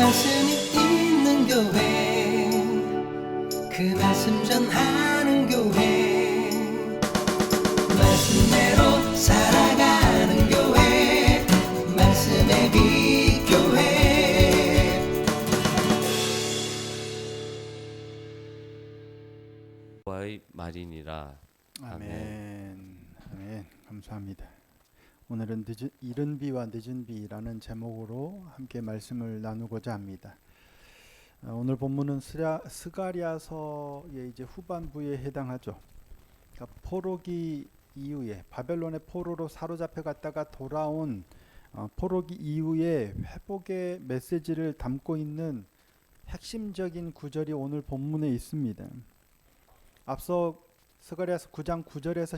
말씀이 있는 교회, 그 말씀 전하는 교회, 말씀대로 살아가는 교회, 말씀의 빛 교회. 와의 말이니라. 아멘. 아멘. 감사합니다. 오늘은 이른 비와 늦은 비라는 제목으로 함께 말씀을 나누고자 합니다. 오늘 본문은 스가랴서의 이제 후반부에 해당하죠. 그러니까 포로기 이후에 바벨론의 포로로 사로잡혀 갔다가 돌아온 포로기 이후에 회복의 메시지를 담고 있는 핵심적인 구절이 오늘 본문에 있습니다. 앞서 스가랴서 9장 9절에서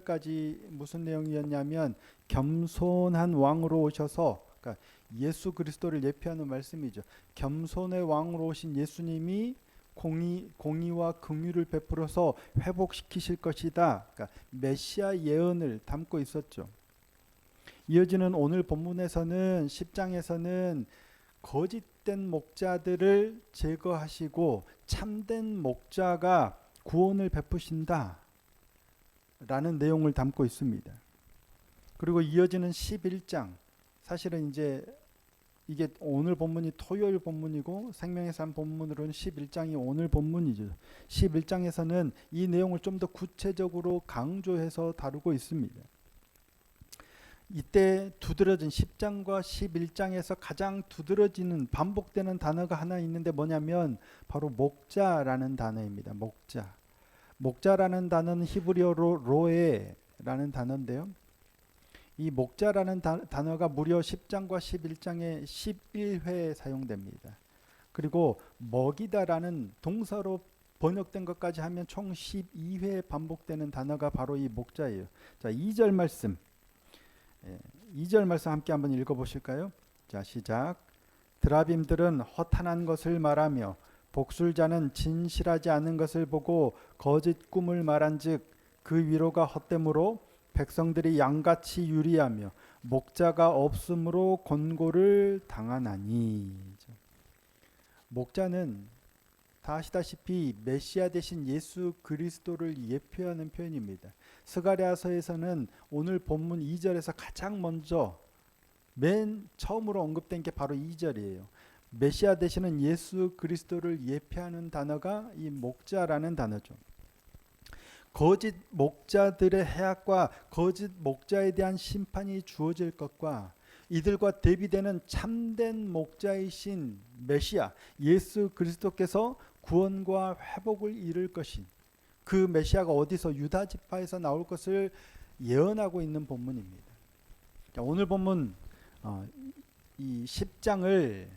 17절까지 무슨 내용이었냐면 겸손한 왕으로 오셔서, 그러니까 예수 그리스도를 예표하는 말씀이죠. 겸손의 왕으로 오신 예수님이 공의와 긍휼을 베풀어서 회복시키실 것이다. 그러니까 메시아 예언을 담고 있었죠. 이어지는 오늘 본문에서는 10장에서는 거짓된 목자들을 제거하시고 참된 목자가 구원을 베푸신다 라는 내용을 담고 있습니다. 그리고 이어지는 11장, 사실은 이제 이게 오늘 본문이 토요일 본문이고 생명의 삶 본문으로는 11장이 오늘 본문이죠. 11장에서는 이 내용을 좀 더 구체적으로 강조해서 다루고 있습니다. 이때 두드러진 10장과 11장에서 가장 두드러지는 반복되는 단어가 하나 있는데 뭐냐면 바로 목자라는 단어입니다. 목자라는 단어는 히브리어로 로에라는 단어인데요. 이 목자라는 단어가 무려 10장과 11장에 11회 사용됩니다. 그리고 먹이다라는 동사로 번역된 것까지 하면 총 12회 반복되는 단어가 바로 이 목자예요. 자, 2절 말씀. 2절 말씀 함께 한번 읽어보실까요? 자, 시작. 드라빔들은 허탄한 것을 말하며 복술자는 진실하지 않은 것을 보고 거짓 꿈을 말한즉 그 위로가 헛됨으로 백성들이 양같이 유리하며 목자가 없으므로 곤고를 당하나니. 목자는 다 아시다시피 메시아 되신 예수 그리스도를 예표하는 표현입니다. 스가랴서에서는 오늘 본문 2절에서 가장 먼저 맨 처음으로 언급된 게 바로 2절이에요. 메시아 되시는 예수 그리스도를 예표하는 단어가 이 목자라는 단어죠. 거짓 목자들의 해악과 거짓 목자에 대한 심판이 주어질 것과 이들과 대비되는 참된 목자이신 메시아 예수 그리스도께서 구원과 회복을 이룰 것인 그 메시아가 어디서 유다 지파에서 나올 것을 예언하고 있는 본문입니다. 자, 오늘 본문 이 10장을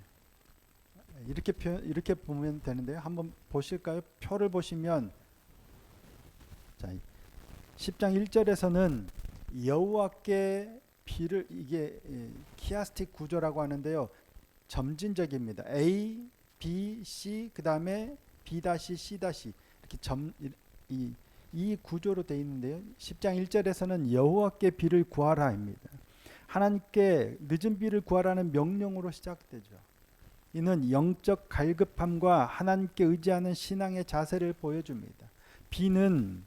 이렇게 보면 되는데요. 한번 보실까요? 표를 보시면 자, 10장 1절에서는 여호와께 비를, 이게 키아스틱 구조라고 하는데요. 점진적입니다. A, B, C 그 다음에 B-, C-, 이렇게 이 구조로 되어 있는데요. 10장 1절에서는 여호와께 비를 구하라입니다. 하나님께 늦은 비를 구하라는 명령으로 시작되죠. 이는 영적 갈급함과 하나님께 의지하는 신앙의 자세를 보여줍니다. 비는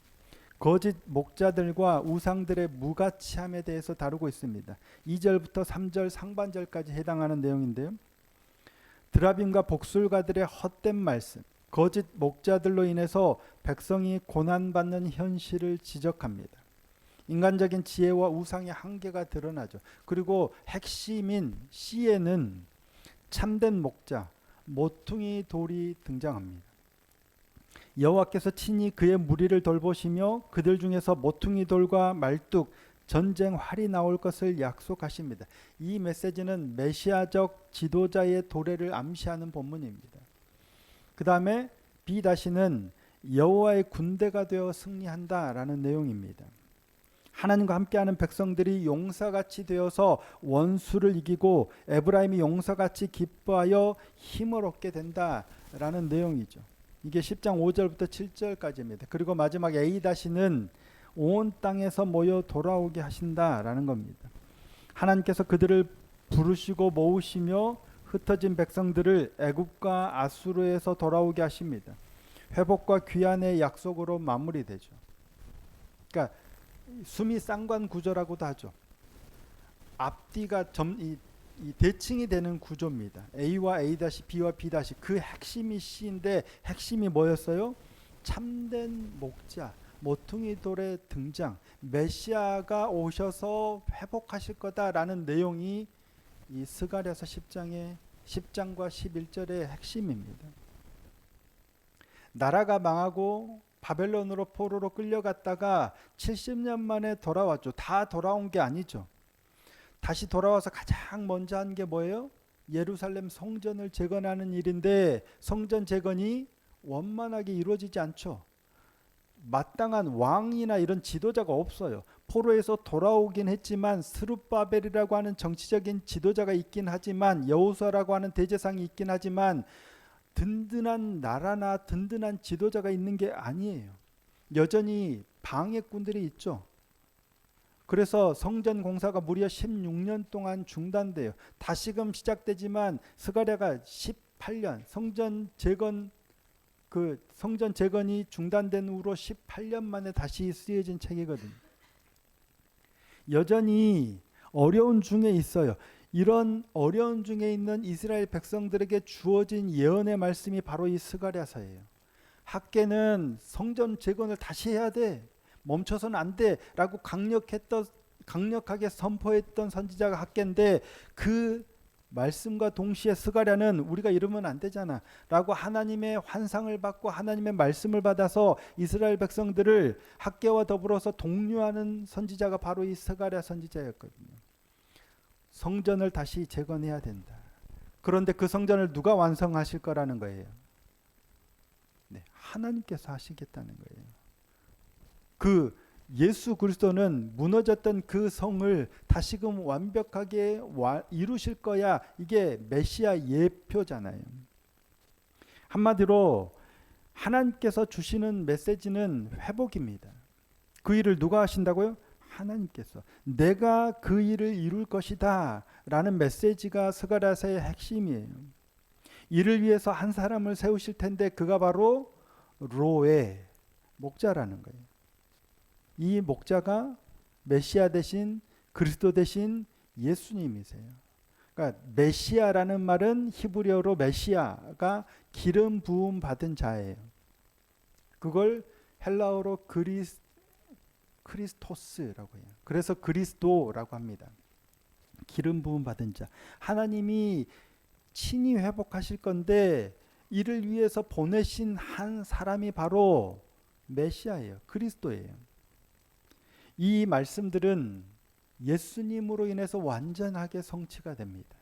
거짓 목자들과 우상들의 무가치함에 대해서 다루고 있습니다. 2절부터 3절 상반절까지 해당하는 내용인데요. 드라빔과 복술가들의 헛된 말씀, 거짓 목자들로 인해서 백성이 고난받는 현실을 지적합니다. 인간적인 지혜와 우상의 한계가 드러나죠. 그리고 핵심인 C에는 참된 목자, 모퉁이 돌이 등장합니다. 여호와께서 친히 그의 무리를 돌보시며 그들 중에서 모퉁이 돌과 말뚝, 전쟁 활이 나올 것을 약속하십니다. 이 메시지는 메시아적 지도자의 도래를 암시하는 본문입니다. 그 다음에 B-는 여호와의 군대가 되어 승리한다라는 내용입니다. 하나님과 함께하는 백성들이 용사같이 되어서 원수를 이기고 에브라임이 용사같이 기뻐하여 힘을 얻게 된다라는 내용이죠. 이게 10장 5절부터 7절까지입니다. 그리고 마지막 A-는 온 땅에서 모여 돌아오게 하신다라는 겁니다. 하나님께서 그들을 부르시고 모으시며 흩어진 백성들을 애굽과 아수르에서 돌아오게 하십니다. 회복과 귀환의 약속으로 마무리되죠. 그러니까 수미 쌍관 구조라고도 하죠. 앞뒤가 이 대칭이 되는 구조입니다. A와 A-, B와 B-, 그 핵심이 C인데 핵심이 뭐였어요? 참된 목자, 모퉁이 돌의 등장, 메시아가 오셔서 회복하실 거다라는 내용이 이 스가랴서 10장과 11절의 핵심입니다. 나라가 망하고 바벨론으로 포로로 끌려갔다가 70년 만에 돌아왔죠. 다 돌아온 게 아니죠. 다시 돌아와서 가장 먼저 한 게 뭐예요? 예루살렘 성전을 재건하는 일인데 성전 재건이 원만하게 이루어지지 않죠. 마땅한 왕이나 이런 지도자가 없어요. 포로에서 돌아오긴 했지만 스룹바벨이라고 하는 정치적인 지도자가 있긴 하지만 여호수아라고 하는 대제사장이 있긴 하지만 든든한 나라나 든든한 지도자가 있는 게 아니에요. 여전히 방해꾼들이 있죠. 그래서 성전 공사가 무려 16년 동안 중단돼요. 다시금 시작되지만 스가랴가 18년 성전 재건이 중단된 후로 18년 만에 다시 쓰여진 책이거든요. 여전히 어려운 중에 있어요. 이런 어려운 중에 있는 이스라엘 백성들에게 주어진 예언의 말씀이 바로 이 스가랴서예요. 학개는 성전 재건을 다시 해야 돼. 멈춰서는 안 돼라고 강력하게 선포했던 선지자가 학개인데 그 말씀과 동시에 스가랴는 우리가 이러면 안 되잖아 라고 하나님의 환상을 받고 하나님의 말씀을 받아서 이스라엘 백성들을 학개와 더불어서 독려하는 선지자가 바로 이 스가랴 선지자였거든요. 성전을 다시 재건해야 된다. 그런데 그 성전을 누가 완성하실 거라는 거예요? 네, 하나님께서 하시겠다는 거예요. 그 예수 그리스도는 무너졌던 그 성을 다시금 완벽하게 이루실 거야. 이게 메시아 예표잖아요. 한마디로 하나님께서 주시는 메시지는 회복입니다. 그 일을 누가 하신다고요? 하나님께서. 내가 그 일을 이룰 것이다 라는 메시지가 스가랴서의 핵심이에요. 이를 위해서 한 사람을 세우실 텐데 그가 바로 로에 목자라는 거예요. 이 목자가 메시아 대신 그리스도 대신 예수님이세요. 그러니까 메시아라는 말은 히브리어로 메시아가 기름 부음 받은 자예요. 그걸 헬라어로 크리스토스라고 해요. 그래서 그리스도라고 합니다. 기름 부음 받은 자. 하나님이 친히 회복하실 건데 이를 위해서 보내신 한 사람이 바로 메시아예요. 그리스도예요. 이 말씀들은 예수님으로 인해서 완전하게 성취가 됩니다.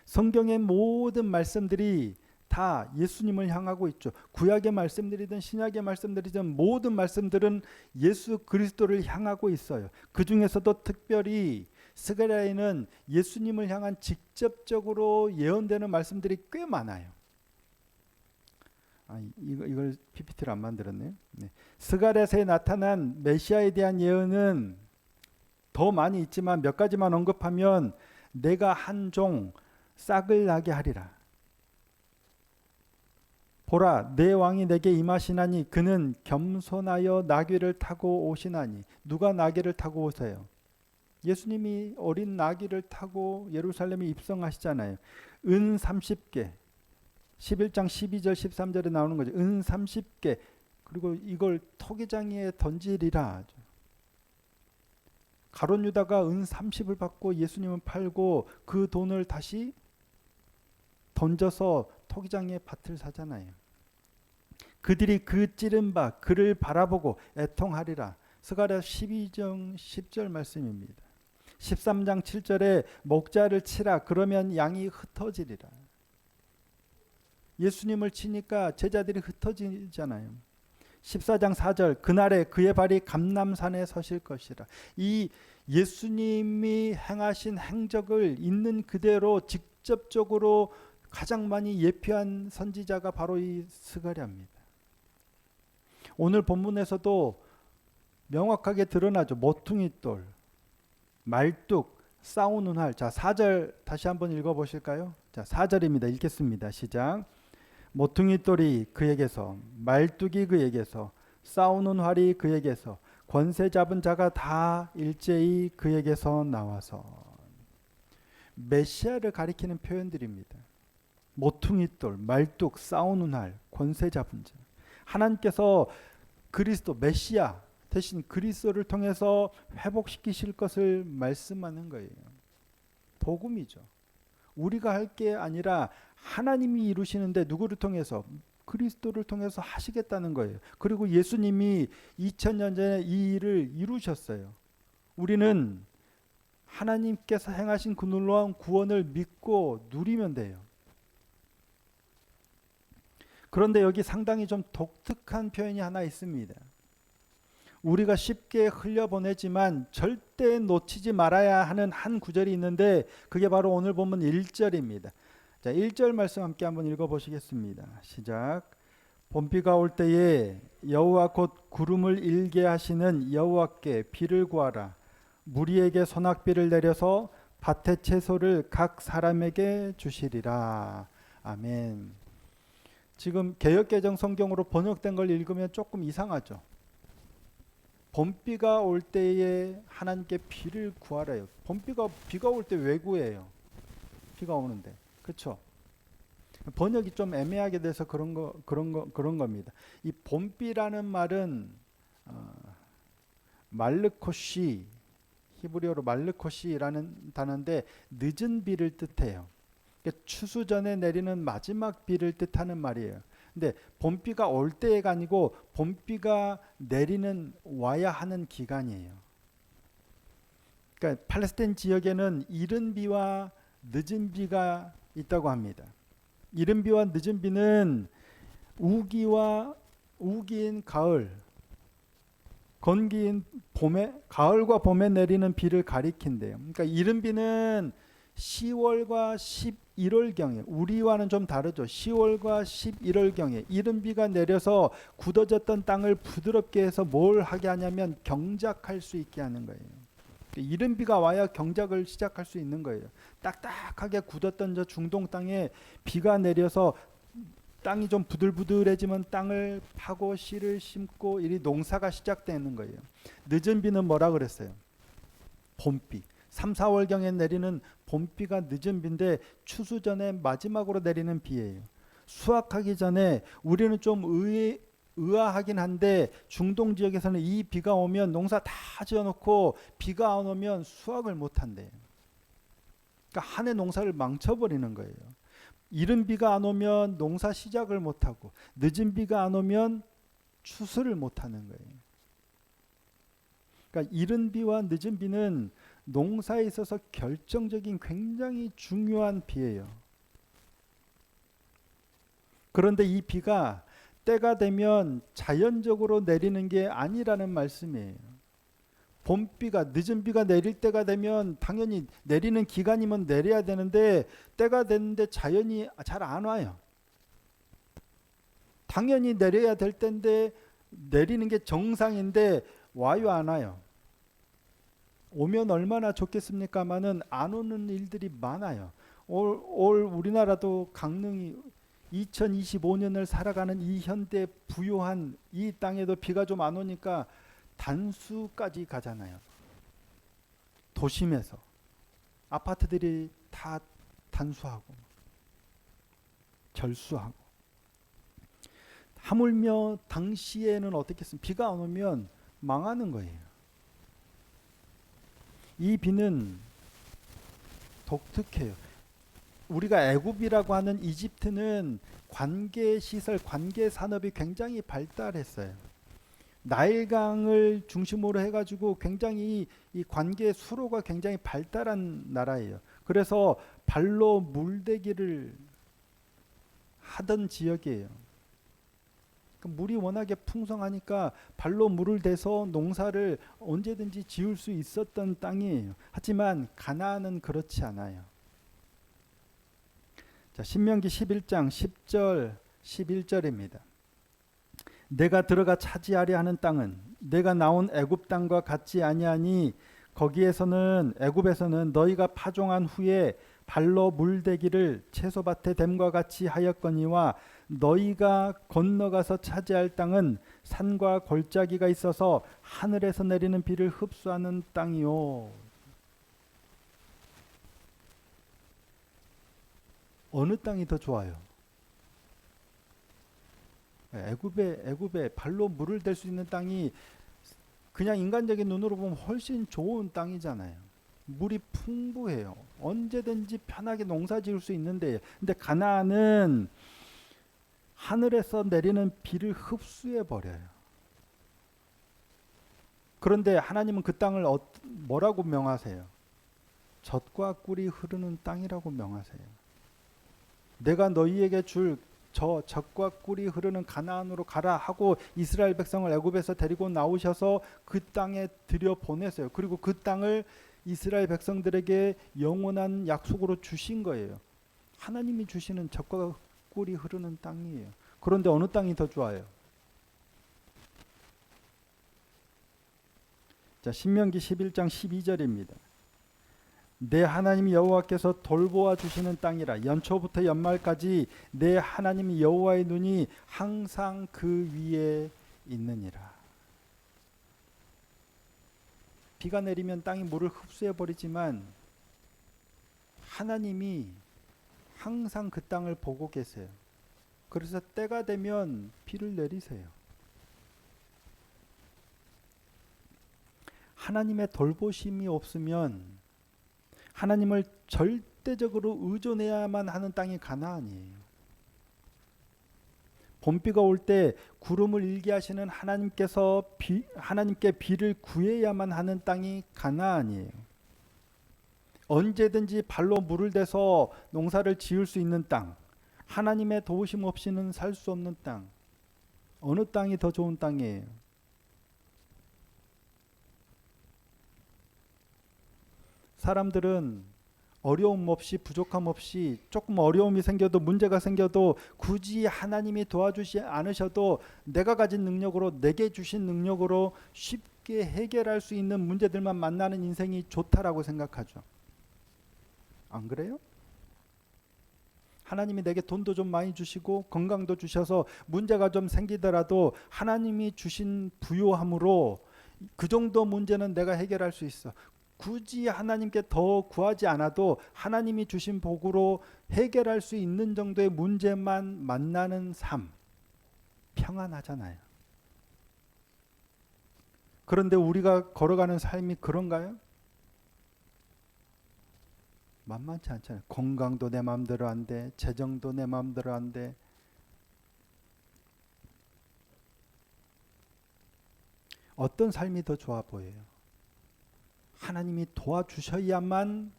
성경의 모든 말씀들이 다 예수님을 향하고 있죠. 구약의 말씀들이든 신약의 말씀들이든 모든 말씀들은 예수 그리스도를 향하고 있어요. 그 중에서도 특별히 스가랴에는 예수님을 향한 직접적으로 예언되는 말씀들이 꽤 많아요. 이걸 PPT를 안 만들었네요. 네. 스가랴서에 나타난 메시아에 대한 예언은 더 많이 있지만 몇 가지만 언급하면 내가 한 종 싹을 나게 하리라. 보라 내 왕이 내게 임하시나니 그는 겸손하여 나귀를 타고 오시나니. 누가 나귀를 타고 오세요? 예수님이 어린 나귀를 타고 예루살렘에 입성하시잖아요. 은 30개 11장 12절 13절에 나오는 거죠. 은 30개 그리고 이걸 토기장에 던지리라. 가룟 유다가 은 30을 받고 예수님은 팔고 그 돈을 다시 던져서 토기장에 밭을 사잖아요. 그들이 그 찌른 바 그를 바라보고 애통하리라. 스가랴 12장 10절 말씀입니다. 13장 7절에 목자를 치라 그러면 양이 흩어지리라. 예수님을 치니까 제자들이 흩어지잖아요. 14장 4절 그날에 그의 발이 감람산에 서실 것이라. 이 예수님이 행하신 행적을 있는 그대로 직접적으로 가장 많이 예표한 선지자가 바로 이 스가랴입니다. 오늘 본문에서도 명확하게 드러나죠. 모퉁이돌, 말뚝, 싸우는 활. 자, 4절 다시 한번 읽어 보실까요? 자, 4절입니다. 읽겠습니다. 시작. 모퉁이 돌이 그에게서, 말뚝이 그에게서, 싸우는 활이 그에게서, 권세 잡은 자가 다 일제히 그에게서 나와서. 메시아를 가리키는 표현들입니다. 모퉁이 돌, 말뚝, 싸우는 활, 권세 잡은 자. 하나님께서 그리스도 메시아 대신 그리스도를 통해서 회복시키실 것을 말씀하는 거예요. 복음이죠. 우리가 할 게 아니라 하나님이 이루시는데 누구를 통해서? 그리스도를 통해서 하시겠다는 거예요. 그리고 예수님이 2000년 전에 이 일을 이루셨어요. 우리는 하나님께서 행하신 그 놀라운 구원을 믿고 누리면 돼요. 그런데 여기 상당히 좀 독특한 표현이 하나 있습니다. 우리가 쉽게 흘려보내지만 절대 놓치지 말아야 하는 한 구절이 있는데 그게 바로 오늘 본문 1절입니다. 자, 1절 말씀 함께 한번 읽어보시겠습니다. 시작. 봄비가 올 때에 여호와 곧 구름을 일게 하시는 여호와께 비를 구하라. 무리에게 소낙비를 내려서 밭의 채소를 각 사람에게 주시리라. 아멘. 지금 개역개정 성경으로 번역된 걸 읽으면 조금 이상하죠. 봄비가 올 때에 하나님께 비를 구하래요. 비가 올 때 왜 구해요? 비가 오는데, 그렇죠? 번역이 좀 애매하게 돼서 그런 겁니다. 이 봄비라는 말은 말르코시, 히브리어로 말르코시라는 단어인데 늦은 비를 뜻해요. 그러니까 추수 전에 내리는 마지막 비를 뜻하는 말이에요. 근데 봄비가 올 때가 아니고 봄비가 내리는 와야 하는 기간이에요. 그러니까 팔레스타인 지역에는 이른 비와 늦은 비가 있다고 합니다. 이른 비와 늦은 비는 우기인 가을, 건기인 봄에, 가을과 봄에 내리는 비를 가리킨대요. 그러니까 이른 비는 10월과 11월경에, 우리와는 좀 다르죠. 10월과 11월경에 이른 비가 내려서 굳어졌던 땅을 부드럽게 해서 뭘 하게 하냐면 경작할 수 있게 하는 거예요. 이른 비가 와야 경작을 시작할 수 있는 거예요. 딱딱하게 굳었던 저 중동 땅에 비가 내려서 땅이 좀 부들부들해지면 땅을 파고 씨를 심고 이 농사가 시작되는 거예요. 늦은 비는 뭐라 그랬어요? 봄비. 3, 4월경에 내리는 봄비가 늦은 비인데 추수 전에 마지막으로 내리는 비예요. 수확하기 전에 우리는 좀 의아하긴 한데 중동 지역에서는 이 비가 오면 농사 다 지어놓고 비가 안 오면 수확을 못 한대요. 그러니까 한 해 농사를 망쳐버리는 거예요. 이른 비가 안 오면 농사 시작을 못하고 늦은 비가 안 오면 추수를 못하는 거예요. 그러니까 이른 비와 늦은 비는 농사에 있어서 결정적인 굉장히 중요한 비예요. 그런데 이 비가 때가 되면 자연적으로 내리는 게 아니라는 말씀이에요. 봄비가, 늦은 비가 내릴 때가 되면 당연히 내리는 기간이면 내려야 되는데 때가 됐는데 자연이 잘 안 와요. 당연히 내려야 될 때인데 내리는 게 정상인데 와요, 안 와요? 오면 얼마나 좋겠습니까마는 안 오는 일들이 많아요. 올 우리나라도 강릉이 2025년을 살아가는 이 현대 부유한 이 땅에도 비가 좀 안 오니까 단수까지 가잖아요. 도심에서 아파트들이 다 단수하고 절수하고 하물며 당시에는 어떻겠습니까? 비가 안 오면 망하는 거예요. 이 비는 독특해요. 우리가 애굽이라고 하는 이집트는 관계시설, 관계산업이 굉장히 발달했어요. 나일강을 중심으로 해가지고 굉장히 이 관계 수로가 굉장히 발달한 나라예요. 그래서 발로 물대기를 하던 지역이에요. 물이 워낙에 풍성하니까 발로 물을 대서 농사를 언제든지 지을 수 있었던 땅이에요. 하지만 가나안은 그렇지 않아요. 자, 신명기 11장 10절 11절입니다. 내가 들어가 차지하려 하는 땅은 내가 나온 애굽 땅과 같지 아니하니 거기에서는 애굽에서는 너희가 파종한 후에 발로 물대기를 채소밭에 댐과 같이 하였거니와 너희가 건너가서 차지할 땅은 산과 골짜기가 있어서 하늘에서 내리는 비를 흡수하는 땅이요. 어느 땅이 더 좋아요? 애굽에 발로 물을 댈 수 있는 땅이 그냥 인간적인 눈으로 보면 훨씬 좋은 땅이잖아요. 물이 풍부해요. 언제든지 편하게 농사 지을 수 있는데, 근데 가나안은 하늘에서 내리는 비를 흡수해 버려요. 그런데 하나님은 그 땅을 뭐라고 명하세요? 젖과 꿀이 흐르는 땅이라고 명하세요. 내가 너희에게 줄 저 젖과 꿀이 흐르는 가나안으로 가라 하고 이스라엘 백성을 애굽에서 데리고 나오셔서 그 땅에 들여 보내세요. 그리고 그 땅을 이스라엘 백성들에게 영원한 약속으로 주신 거예요. 하나님이 주시는 젖과 꿀이 흐르는 땅이에요. 그런데 어느 땅이 더 좋아요? 자, 신명기 11장 12절입니다. 내 하나님 여호와께서 돌보아 주시는 땅이라. 연초부터 연말까지 내 하나님 여호와의 눈이 항상 그 위에 있느니라. 비가 내리면 땅이 물을 흡수해 버리지만 하나님이 항상 그 땅을 보고 계세요. 그래서 때가 되면 비를 내리세요. 하나님의 돌보심이 없으면 하나님을 절대적으로 의존해야만 하는 땅이 가나안이에요. 봄비가 올 때 구름을 일게 하시는 하나님께 비를 구해야만 하는 땅이 가나안이에요. 언제든지 발로 물을 대서 농사를 지을 수 있는 땅, 하나님의 도우심 없이는 살 수 없는 땅, 어느 땅이 더 좋은 땅이에요? 사람들은 어려움 없이 부족함 없이 조금 어려움이 생겨도 문제가 생겨도 굳이 하나님이 도와주지 않으셔도 내가 가진 능력으로 내게 주신 능력으로 쉽게 해결할 수 있는 문제들만 만나는 인생이 좋다라고 생각하죠. 안 그래요? 하나님이 내게 돈도 좀 많이 주시고 건강도 주셔서 문제가 좀 생기더라도 하나님이 주신 부요함으로 그 정도 문제는 내가 해결할 수 있어. 굳이 하나님께 더 구하지 않아도 하나님이 주신 복으로 해결할 수 있는 정도의 문제만 만나는 삶, 평안하잖아요. 그런데 우리가 걸어가는 삶이 그런가요? 만만치 않잖아요. 건강도 내 마음대로 안 돼, 재정도 내 마음대로 안 돼. 어떤 삶이 더 좋아 보여요? 하나님이 도와주셔야만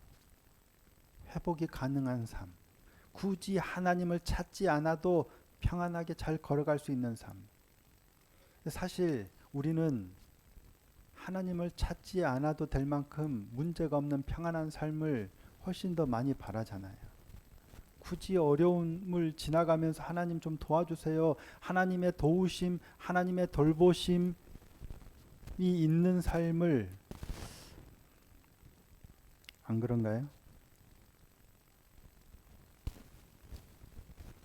회복이 가능한 삶. 굳이 하나님을 찾지 않아도 평안하게 잘 걸어갈 수 있는 삶. 사실 우리는 하나님을 찾지 않아도 될 만큼 문제가 없는 평안한 삶을 훨씬 더 많이 바라잖아요. 굳이 어려움을 지나가면서 하나님 좀 도와주세요. 하나님의 도우심, 하나님의 돌보심이 있는 삶을 안 그런가요?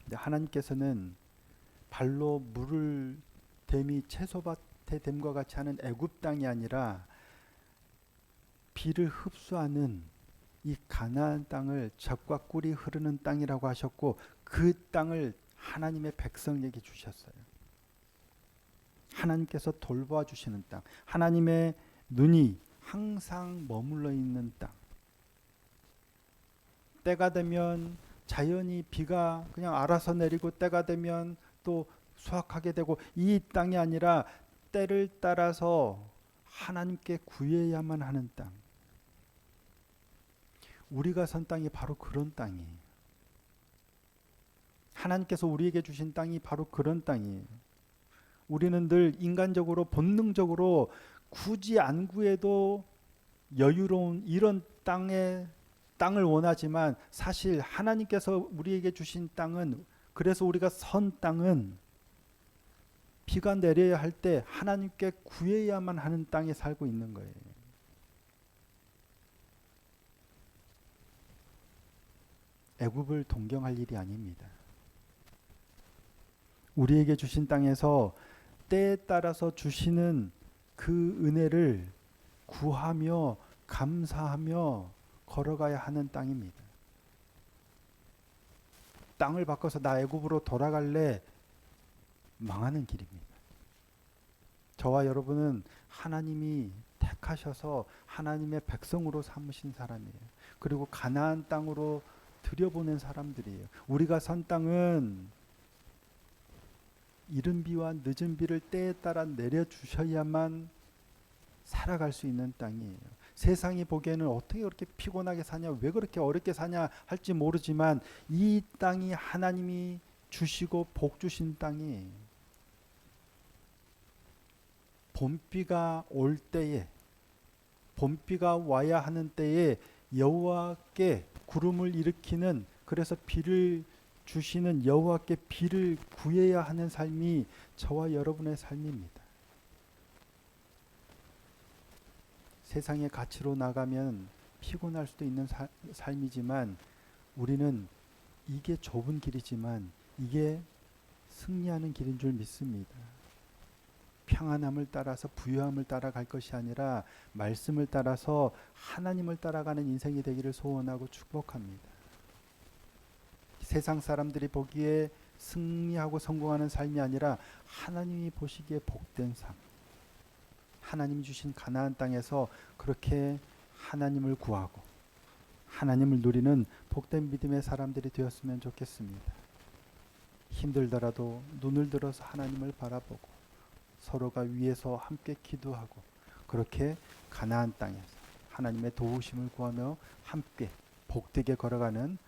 근데 하나님께서는 발로 물을 댐이 채소밭에 댐과 같이 하는 애굽 땅이 아니라 비를 흡수하는 이 가나안 땅을 젖과 꿀이 흐르는 땅이라고 하셨고 그 땅을 하나님의 백성에게 주셨어요. 하나님께서 돌보아 주시는 땅, 하나님의 눈이 항상 머물러 있는 땅. 때가 되면 자연히 비가 그냥 알아서 내리고 때가 되면 또 수확하게 되고 이 땅이 아니라 때를 따라서 하나님께 구해야만 하는 땅. 우리가 선 땅이 바로 그런 땅이에요. 하나님께서 우리에게 주신 땅이 바로 그런 땅이에요. 우리는 늘 인간적으로 본능적으로 굳이 안 구해도 여유로운 이런 땅을 원하지만 사실 하나님께서 우리에게 주신 땅은 그래서 우리가 선 땅은 비가 내려야 할 때 하나님께 구해야만 하는 땅에 살고 있는 거예요. 애굽을 동경할 일이 아닙니다. 우리에게 주신 땅에서 때에 따라서 주시는 그 은혜를 구하며 감사하며 걸어가야 하는 땅입니다. 땅을 바꿔서 나 애굽으로 돌아갈래, 망하는 길입니다. 저와 여러분은 하나님이 택하셔서 하나님의 백성으로 삼으신 사람이에요. 그리고 가나안 땅으로 들여보낸 사람들이에요. 우리가 선 땅은 이른 비와 늦은 비를 때에 따라 내려주셔야만 살아갈 수 있는 땅이에요. 세상이 보기에는 어떻게 그렇게 피곤하게 사냐, 왜 그렇게 어렵게 사냐 할지 모르지만 이 땅이 하나님이 주시고 복 주신 땅이에요. 봄비가 올 때에, 봄비가 와야 하는 때에 여호와께 구름을 일으키는, 그래서 비를 주시는 여호와께 비를 구해야 하는 삶이 저와 여러분의 삶입니다. 세상의 가치로 나가면 피곤할 수도 있는 삶이지만 우리는 이게 좁은 길이지만 이게 승리하는 길인 줄 믿습니다. 평안함을 따라서 부유함을 따라갈 것이 아니라 말씀을 따라서 하나님을 따라가는 인생이 되기를 소원하고 축복합니다. 세상 사람들이 보기에 승리하고 성공하는 삶이 아니라 하나님이 보시기에 복된 삶, 하나님 주신 가나안 땅에서 그렇게 하나님을 구하고 하나님을 누리는 복된 믿음의 사람들이 되었으면 좋겠습니다. 힘들더라도 눈을 들어서 하나님을 바라보고 서로가 위에서 함께 기도하고 그렇게 가나안 땅에서 하나님의 도우심을 구하며 함께 복되게 걸어가는